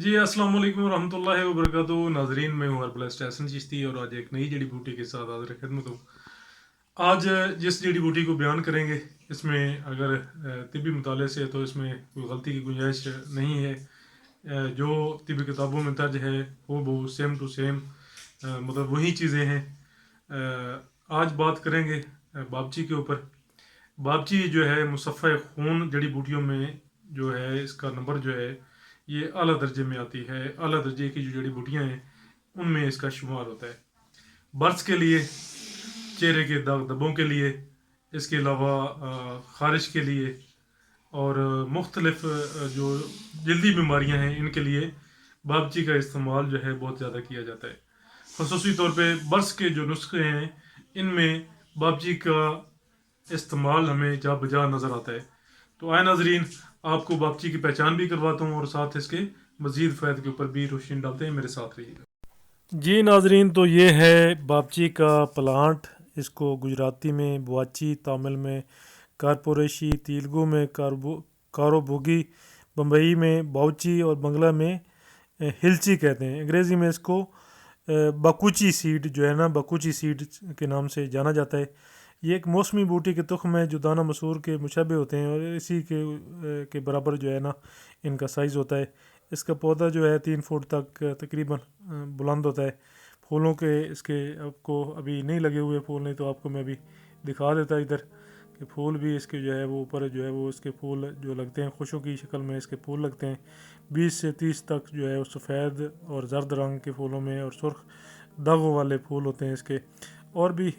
जी अस्सलाम वालेकुम रहमतुल्लाहि वबरकातुहू। नाजरीन, मैं हूँ हर्बलिस्ट एहसन चिश्ती और आज एक नई जड़ी बूटी के साथ हाजिर खिदमत हूँ। आज जिस जड़ी बूटी को बयान करेंगे इसमें अगर तिब्बी मुताले से तो इसमें कोई गलती की गुंजाइश नहीं है। जो तिब्बी किताबों में दर्ज है वो बहु सेम टू सेम मतलब वही चीज़ें हैं। आज बात करेंगे बाबची के ऊपर। बाबची जो है मुसफ़्फ़े खून जड़ी बूटियों में जो है इसका नंबर जो है ये आला दर्जे में आती है। आला दर्जे की जो जड़ी बूटियाँ हैं उनमें इसका शुमार होता है। बर्स के लिए, चेहरे के दाग धब्बों के लिए, इसके अलावा ख़ारिश के लिए और मुख्तलिफ जो जल्दी बीमारियां हैं इनके लिए बाबची का इस्तेमाल जो है बहुत ज़्यादा किया जाता है। खसूसी तौर पे बर्स के जो नुस्खे हैं इनमें बाबची का इस्तेमाल हमें जा बजा नज़र आता है। तो आए नाजरीन, आपको बाबची की पहचान भी करवाता हूँ और साथ इसके मज़ीद फ़ायदे के ऊपर भी रोशनी डालते हैं। मेरे साथ रहिएगा। जी नाजरीन, तो ये है बाबची का प्लांट। इसको गुजराती में बुआची, तमिल में कारपोरेशी, तेलुगु में कारोबोगी, बम्बई में बाउची और बंगला में हिलची कहते हैं। अंग्रेज़ी में इसको बकुची सीड जो है ना, बकुची सीड के नाम से जाना जाता है। ये एक मौसमी बूटी के तुख्म है जो दाना मसूर के मुशाबे होते हैं और इसी के बराबर जो है ना इनका साइज़ होता है। इसका पौधा जो है 3 फुट तक तकरीबन बुलंद होता है। फूलों के इसके आपको अभी नहीं लगे हुए फूल, नहीं तो आपको मैं अभी दिखा देता इधर कि फूल भी इसके जो है वो ऊपर जो है वो इसके फूल जो लगते हैं खुशों की शक्ल में इसके फूल लगते हैं। 20 से 30 तक जो है वो सफ़ेद और जर्द रंग के फूलों में और सुर्ख दागों वाले फूल होते हैं इसके। और भी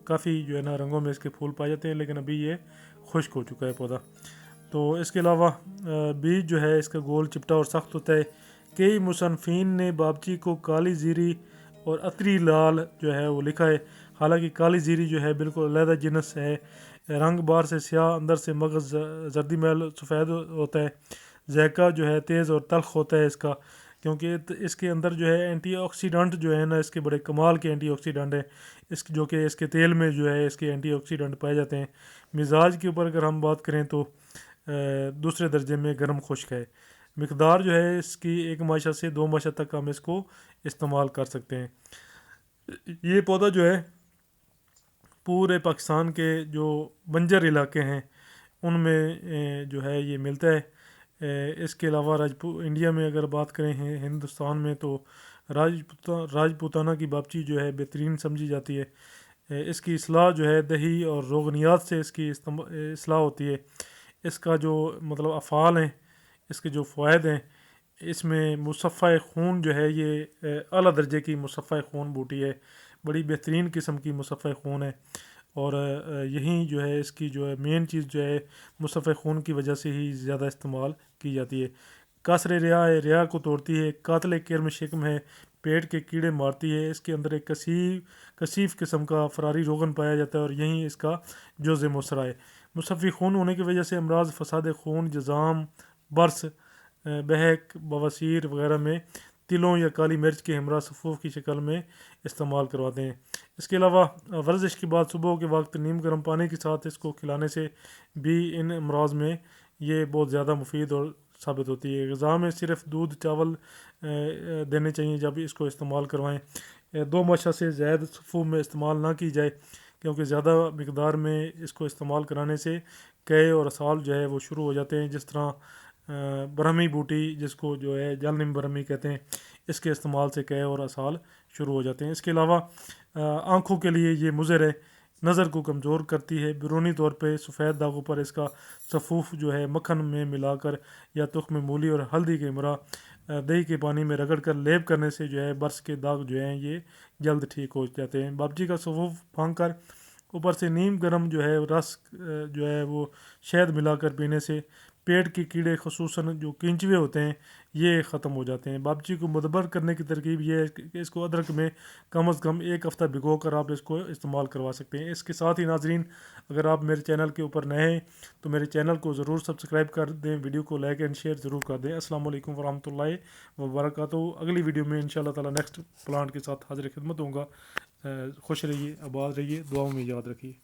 काफ़ी जो है ना रंगों में इसके फूल पाए जाते हैं, लेकिन अभी ये खुश्क हो चुका है पौधा। तो इसके अलावा बीज जो है इसका गोल चिपटा और सख्त होता है। कई मुसन्फ़ीन ने बाबची को काली ज़ीरी और अतरी लाल जो है वो लिखा है। हालांकि काली ज़ीरी जो है बिल्कुल अलहदा जिनस है। रंग बाहर से स्याह, अंदर से मगज़ जर्दी महल सफ़ेद होता है। ज़ायका जो है तेज़ और तल्ख़ होता है इसका, क्योंकि इसके अंदर जो है एंटीऑक्सीडेंट जो है ना इसके बड़े कमाल के एंटीऑक्सीडेंट हैं। इस जो कि इसके तेल में जो है इसके एंटीऑक्सीडेंट पाए जाते हैं। मिजाज के ऊपर अगर हम बात करें तो दूसरे दर्जे में गर्म खुश्क है। मिकदार जो है इसकी 1 माशा से 2 माशा तक हम इसको इस्तेमाल कर सकते हैं। ये पौधा जो है पूरे पाकिस्तान के जो बंजर इलाके हैं उनमें जो है ये मिलता है। इसके अलावा इंडिया में अगर बात करें हैं हिंदुस्तान में तो राजपूताना की बाबची जो है बेहतरीन समझी जाती है। इसकी इसलाह जो है दही और रोगनियात से इसकी इसलाह होती है। इसका जो मतलब अफ़ाल हैं, इसके जो फ़वाद हैं, इसमें मुसफ़्फ़ा खून जो है ये आला दर्जे की मुसफ़्फ़ा खून बूटी है। बड़ी बेहतरीन किस्म की मुसफ़्फ़ा खून है और यही जो है इसकी जो है मेन चीज़ जो है मुसफ़्फ़ा खून की वजह से ही ज़्यादा इस्तेमाल की जाती है। कसर रिया है, रिया को तोड़ती है। कातल किरम शिकम है, पेट के कीड़े मारती है। इसके अंदर एक कसीफ किस्म का फरारी रोगन पाया जाता है और यही इसका जुज़ मसरा है। मुसफ़्फ़ी खून होने की वजह से अमराज फसाद खून, जज़ाम, बर्स, बहक, बवासीर वगैरह में तिलों या काली मिर्च के हमरा सफ़ूफ़ की शक्ल में इस्तेमाल करवाते हैं। इसके अलावा वर्जिश के बाद सुबह के वक्त नीम गर्म पानी के साथ इसको खिलाने से भी इन अमराज में ये बहुत ज़्यादा मुफीद और साबित होती है। ग़िज़ा में सिर्फ दूध चावल देने चाहिए जब इसको इस्तेमाल करवाएं। 2 माशा से ज़्यादा सफ़ूफ़ में इस्तेमाल ना की जाए, क्योंकि ज़्यादा मकदार में इसको इस्तेमाल कराने से कै और असाल जो है वो शुरू हो जाते हैं। जिस तरह ब्रह्मी बूटी जिसको जो है जल निम ब्रह्मी कहते हैं, इसके इस्तेमाल से कै और असाल शुरू हो जाते हैं। इसके अलावा आँखों के लिए ये मुज़र है, नज़र को कमज़ोर करती है। बैरूनी तौर पे सफ़ेद दागों पर इसका सफ़ूफ़ जो है मक्खन में मिलाकर या तुख्म मूली और हल्दी के हमरा दही के पानी में रगड़ कर लेप करने से जो है बर्स के दाग जो हैं ये जल्द ठीक हो जाते हैं। बाबजी का सफ़ूफ़ फांक कर ऊपर से नीम गर्म जो है रस जो है वो शहद मिलाकर पीने से पेट के कीड़े खसूसन जो किंचवे होते हैं ये ख़त्म हो जाते हैं। बाबची को मुदबर करने की तरकीब ये है कि इसको अदरक में कम अज़ कम 1 हफ़्ता भिगो कर आप इसको इस्तेमाल करवा सकते हैं। इसके साथ ही नाजरीन, अगर आप मेरे चैनल के ऊपर नए हैं तो मेरे चैनल को ज़रूर सब्सक्राइब कर दें, वीडियो को लाइक एंड शेयर ज़रूर कर दें। अस्सलाम वालेकुम वरहमतुल्लाहि वबरकातुहू। अगली वीडियो में इंशाअल्लाह ताला नेक्स्ट प्लांट के साथ हाज़िर खिदमत होऊंगा। खुश रहिए, आबाद रहिए, दुआओं में याद रखिए।